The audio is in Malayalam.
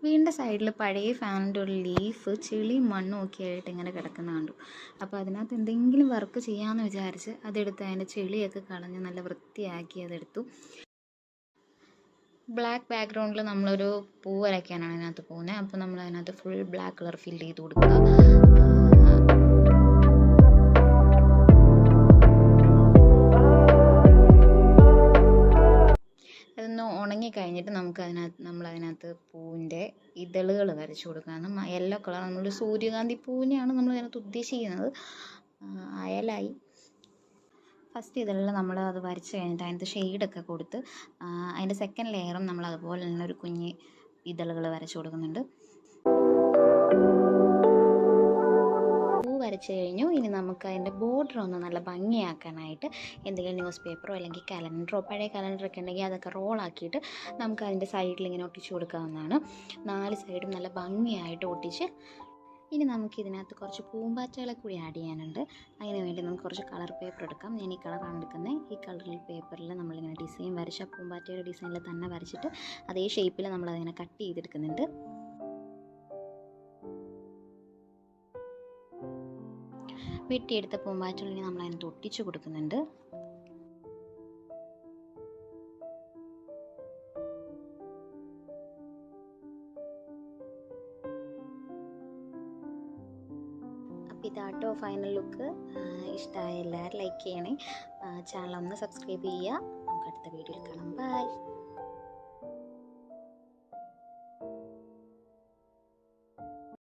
വീടിൻ്റെ സൈഡിൽ പഴയ ഫാനിൻ്റെ ഒരു ലീഫ് ചെളിയും മണ്ണും ഒക്കെ ആയിട്ട് ഇങ്ങനെ കിടക്കുന്ന കണ്ടു. അപ്പോൾ അതിനകത്ത് എന്തെങ്കിലും വർക്ക് ചെയ്യാമെന്ന് വിചാരിച്ച് അതെടുത്ത് അതിൻ്റെ ചെളിയൊക്കെ കളഞ്ഞ് നല്ല വൃത്തിയാക്കി അതെടുത്തു. ബ്ലാക്ക് ബാക്ക്ഗ്രൗണ്ടിൽ നമ്മളൊരു പൂ വരയ്ക്കാനാണ് അതിനകത്ത് പോകുന്നത്. അപ്പോൾ നമ്മൾ അതിനകത്ത് ഫുൾ ബ്ലാക്ക് കളർ ഫില്ല് ചെയ്ത് കൊടുക്കുക. അതൊന്ന് ഉണങ്ങിക്കഴിഞ്ഞിട്ട് നമ്മളതിനകത്ത് പൂവിൻ്റെ ഇതളുകൾ വരച്ചു കൊടുക്കുക. യെല്ലോ കളർ നമ്മളൊരു സൂര്യകാന്തി പൂവിനെയാണ് നമ്മൾ അതിനകത്ത് ഉദ്ദേശിക്കുന്നത്. അയലായി ഫസ്റ്റ് ഇതളിൽ നമ്മൾ അത് വരച്ച് കഴിഞ്ഞിട്ട് അതിനകത്ത് ഷെയ്ഡൊക്കെ കൊടുത്ത് അതിൻ്റെ സെക്കൻഡ് ലെയറും നമ്മൾ അതുപോലെ തന്നെ ഒരു കുഞ്ഞ് ഇതളുകൾ വരച്ചു കൊടുക്കുന്നുണ്ട്. പൂ വരച്ച് കഴിഞ്ഞു. ഇനി നമുക്ക് അതിൻ്റെ ബോർഡർ ഒന്ന് നല്ല ഭംഗിയാക്കാനായിട്ട് എന്തെങ്കിലും ന്യൂസ് പേപ്പറോ അല്ലെങ്കിൽ കലണ്ടറോ, പഴയ കലണ്ടറൊക്കെ ഉണ്ടെങ്കിൽ അതൊക്കെ റോളാക്കിയിട്ട് നമുക്ക് അതിൻ്റെ സൈഡിൽ ഇങ്ങനെ ഒട്ടിച്ച് കൊടുക്കാവുന്നതാണ്. 4 സൈഡും നല്ല ഭംഗിയായിട്ട് ഒട്ടിച്ച് ഇനി നമുക്ക് ഇതിനകത്ത് കുറച്ച് പൂമ്പാറ്റകളെ കൂടി ആഡ് ചെയ്യാനുണ്ട്. അതിന് വേണ്ടി നമുക്ക് കുറച്ച് കളർ പേപ്പർ എടുക്കാം. ഞാൻ ഈ കളറാണ് എടുക്കുന്നത്. ഈ കളറിൽ പേപ്പറിൽ നമ്മളിങ്ങനെ ഡിസൈൻ വരച്ച പൂമ്പാറ്റയുടെ ഡിസൈനിൽ തന്നെ വരച്ചിട്ട് അതേ ഷേപ്പിൽ നമ്മളതിങ്ങനെ കട്ട് ചെയ്തെടുക്കുന്നുണ്ട്. വെട്ടിയെടുത്ത പൂമ്പാറ്റകളിനെ നമ്മൾ അതിനകത്ത് ഒട്ടിച്ച് കൊടുക്കുന്നുണ്ട്. ഇതാട്ടോ ഫൈനൽ ലുക്ക്. ഇഷ്ടമായ എല്ലാവരും ലൈക്ക് ചെയ്യണേ. ചാനൽ ഒന്ന് സബ്സ്ക്രൈബ് ചെയ്യുക. നമുക്ക് അടുത്ത വീഡിയോയിൽ കാണാം. ബൈ.